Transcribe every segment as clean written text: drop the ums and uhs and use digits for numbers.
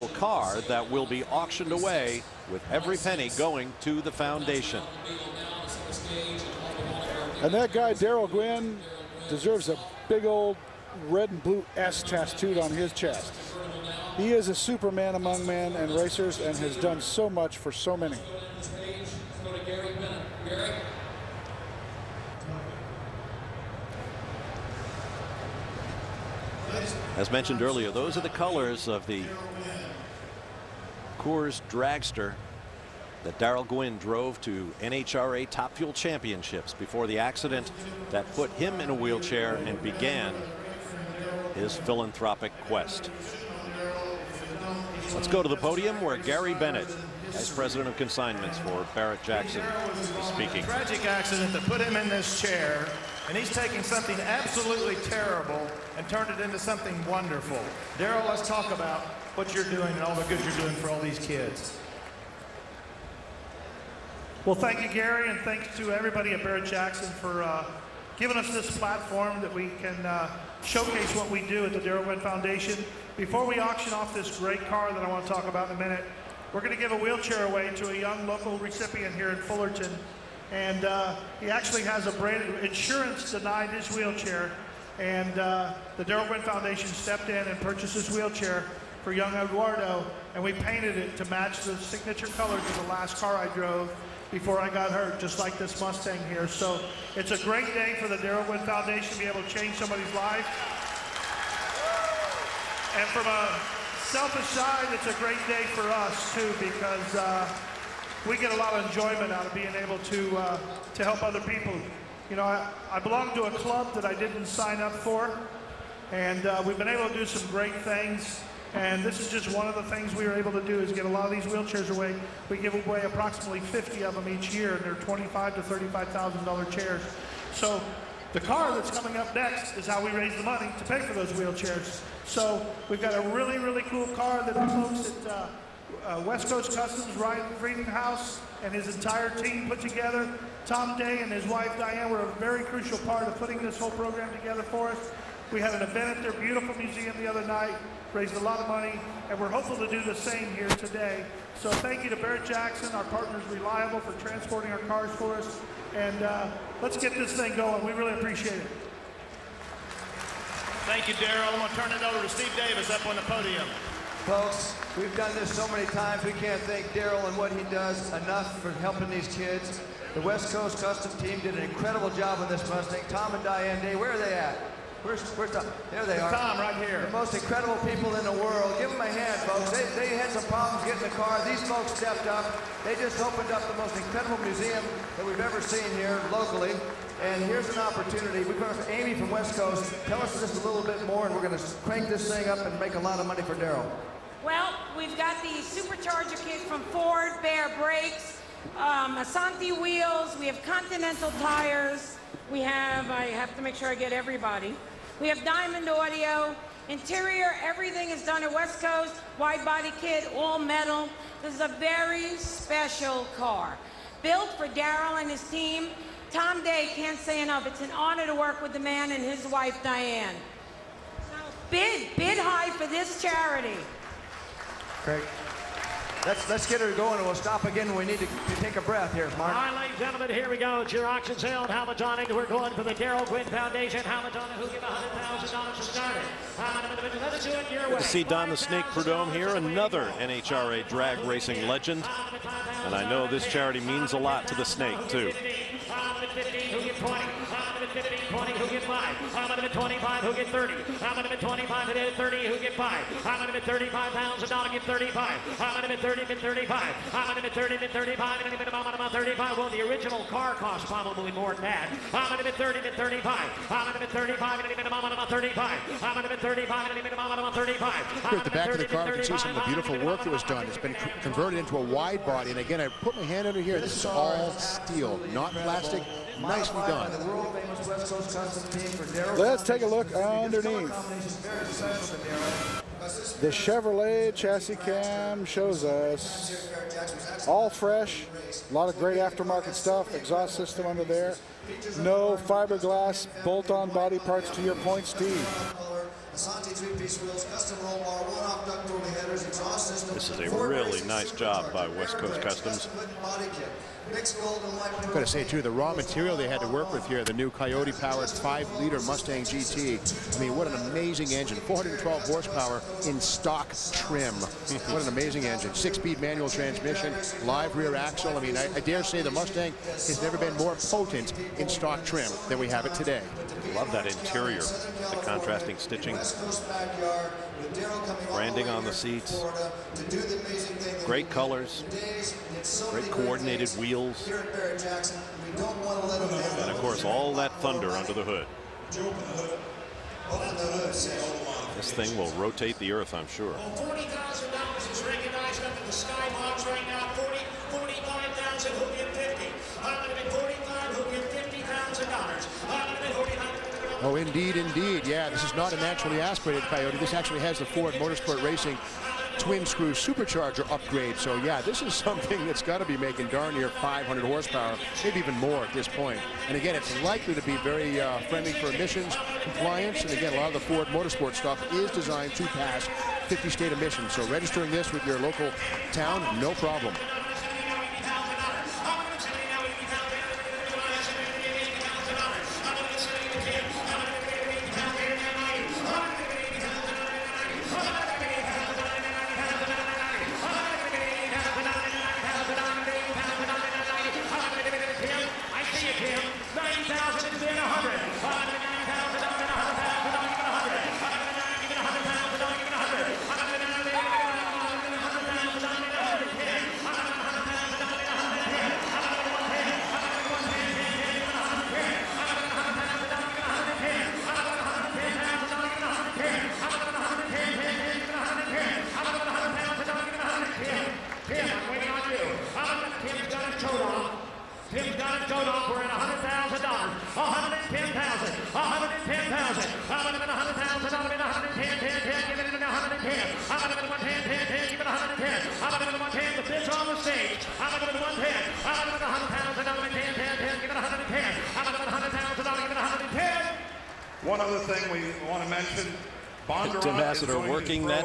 car that will be auctioned away, with every penny going to the foundation. And that guy, Darrell Gwynn, deserves a big old red and blue S tattooed on his chest. He is a superman among men and racers and has done so much for so many. As mentioned earlier, those are the colors of the Coors Dragster that Darrell Gwynn drove to NHRA Top Fuel Championships before the accident that put him in a wheelchair and began his philanthropic quest. Let's go to the podium where Gary Bennett, Vice President of Consignments for Barrett-Jackson, is speaking. Tragic accident that put him in this chair, and he's taking something absolutely terrible and turned it into something wonderful. Darrell, let's talk about what you're doing and all the good you're doing for all these kids. Well, thank you, Gary, and thanks to everybody at Barrett-Jackson for giving us this platform that we can showcase what we do at the Darrell Gwynn Foundation. Before we auction off this great car that I want to talk about in a minute, we're going to give a wheelchair away to a young local recipient here in Fullerton. And he actually has a brand insurance denied his wheelchair. And the Darrell Gwynn Foundation stepped in and purchased this wheelchair for young Eduardo. And we painted it to match the signature colors of the last car I drove before I got hurt, just like this Mustang here. So it's a great day for the Darrell Gwynn Foundation to be able to change somebody's life. And from a selfish side, it's a great day for us too, because we get a lot of enjoyment out of being able to help other people. You know, I belong to a club that I didn't sign up for, and we've been able to do some great things. And this is just one of the things we were able to do, is get a lot of these wheelchairs away. We give away approximately 50 of them each year, and they're $25,000 to $35,000 chairs. So the car that's coming up next is how we raise the money to pay for those wheelchairs. So we've got a really, really cool car that the folks at West Coast Customs, Ryan Friedenhouse, and his entire team put together. Tom Day and his wife Diane were a very crucial part of putting this whole program together for us. We had an event at their beautiful museum the other night, raised a lot of money, and we're hopeful to do the same here today. So thank you to Barrett-Jackson, our partners Reliable, for transporting our cars for us. And let's get this thing going. We really appreciate it. Thank you, Darrell. I'm going to turn it over to Steve Davis up on the podium. Folks, we've done this so many times. We can't thank Darrell and what he does enough for helping these kids. The West Coast Custom team did an incredible job on this Mustang. Tom and Diane Day, where are they at? Where's Tom? There they are. Tom, right here. The most incredible people in the world. Give them a hand, folks. They had some problems getting the car. These folks stepped up. They just opened up the most incredible museum that we've ever seen here locally. And here's an opportunity. We're going to Amy from West Coast. Tell us just a little bit more, and we're going to crank this thing up and make a lot of money for Darrell. Well, we've got the supercharger kit from Ford, Bear Brakes, Asante wheels. We have Continental tires. We have, I have to make sure I get everybody. We have Diamond Audio. Interior, everything is done at West Coast. Wide body kit, all metal. This is a very special car. Built for Darrell and his team. Tom Day, can't say enough. It's an honor to work with the man and his wife, Diane. So bid high for this charity. Great. Let's get her going, and we'll stop again when we need to take a breath here, Mark. All right, ladies and gentlemen, here we go. It's your auction sale. How much on it? We're going for the Darrell Gwynn Foundation. How much on it? Who give $100,000 to start it? Let's do it your way. Good to see Don the Snake Prudhomme here, another NHRA drag racing legend. And I know this charity means a lot to the Snake, too. 15, who get 20? How many 15, 20, who get 5? How many 25, who get 30? How many 25, who get 30, who get 5? How many $35,000 get 35? How many 30, get 35? How many 30, get 35? And any amount about 35? Well, the original car cost probably more than that. How many 30, get 35? How many 35, and any amount about 35? How many 35, and any amount about 35? Here at the back of the car, you can see some of the beautiful work that was done. It's been converted into a wide body. And again, I put my hand under here. This is all steel, not plastic. Nicely done. Let's take a look underneath. The Chevrolet chassis cam shows us all fresh, a lot of great aftermarket stuff, exhaust system under there. No fiberglass bolt-on body parts to your point, Steve. Asante three-piece wheels, custom roll bar, one-off duct over the headers, exhaust This is a really nice job by West Coast Customs. I've got to say, too, the raw material they had to work with here, the new Coyote-powered 5-liter Mustang GT. I mean, what an amazing engine. 412 horsepower in stock trim. What an amazing engine. 6-speed manual transmission, live rear axle. I mean, I dare say the Mustang has never been more potent in stock trim than we have it today. Love that interior, the contrasting stitching, branding on the seats, great colors, great coordinated wheels, and of course all that thunder under the hood. This thing will rotate the earth, I'm sure. $40,000 is recognized up in the Skybox right now. 45,000 who get 50. I'm going to be 45 who get $50,000. Oh, indeed, indeed. Yeah, this is not a naturally aspirated Coyote. This actually has the Ford Motorsport Racing twin screw supercharger upgrade. So yeah, this is something that's got to be making darn near 500 horsepower, maybe even more at this point. And again, it's likely to be very friendly for emissions compliance. And again, a lot of the Ford Motorsport stuff is designed to pass 50 state emissions. So registering this with your local town, no problem. One other thing we want to mention, Bondurant Ambassador working that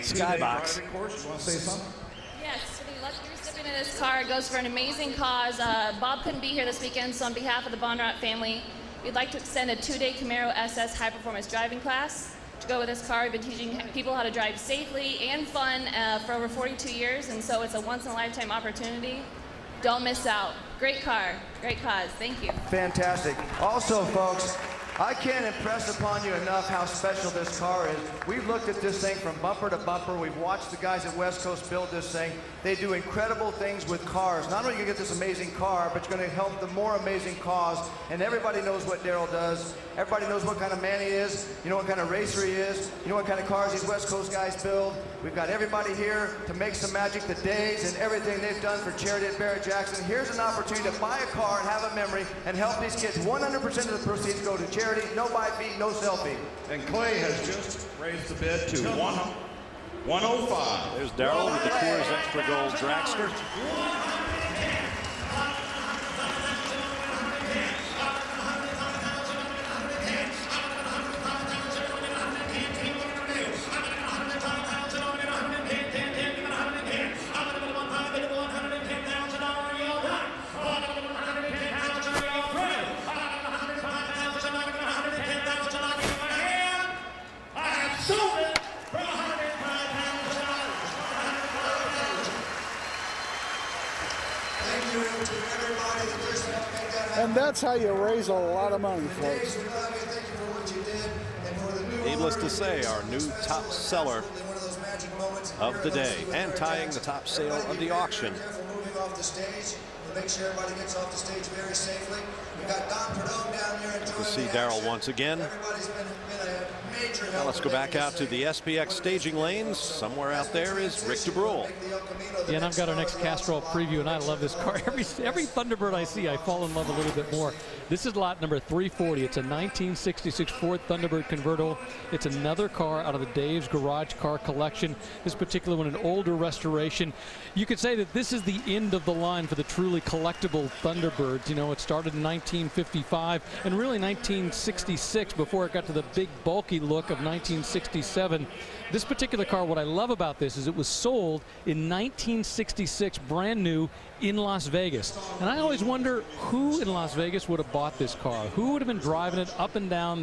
skybox. You want to say something? Yes, for the luxury recipient of this car, it goes for an amazing cause. Bob couldn't be here this weekend, so on behalf of the Bondurant family, we'd like to extend a 2-day Camaro SS high-performance driving class to go with this car. We've been teaching people how to drive safely and fun for over 42 years, and so it's a once-in-a-lifetime opportunity. Don't miss out. Great car, great cause. Thank you. Fantastic. Also, folks, I can't impress upon you enough how special this car is. We've looked at this thing from bumper to bumper. We've watched the guys at West Coast build this thing. They do incredible things with cars. Not only are you going to get this amazing car, but you're going to help the more amazing cause. And everybody knows what Darrell does. Everybody knows what kind of man he is. You know what kind of racer he is. You know what kind of cars these West Coast guys build. We've got everybody here to make some magic. The days and everything they've done for charity at Barrett-Jackson. Here's an opportunity to buy a car and have a memory and help these kids. 100% of the proceeds go to charity. No buy fee, no sell fee. And Clay has just raised the bid to 105. There's Darrell with the Coors Extra Gold Dragster. And that's how you raise a lot of money, folks. Needless to say, our new top seller of the day and tying the top sale of the auction. Make sure everybody gets off the stage very safely. We got Don Perdome down here. We'll see Darrell once again. Now let's go back out to the SPX staging lanes. Somewhere out there is Rick DeBrule. Yeah, and I've got our next Castrol preview, and I love this car. Every Thunderbird I see, I fall in love a little bit more. This is lot number 340. It's a 1966 Ford Thunderbird convertible. It's another car out of the Dave's Garage Car Collection. This particular one, an older restoration. You could say that this is the end of the line for the truly collectible Thunderbirds. You know, it started in 1955 and really 1966 before it got to the big bulky look look of 1967. This particular car, what I love about this is it was sold in 1966, brand new, in Las Vegas. And I always wonder who in Las Vegas would have bought this car, who would have been driving it up and down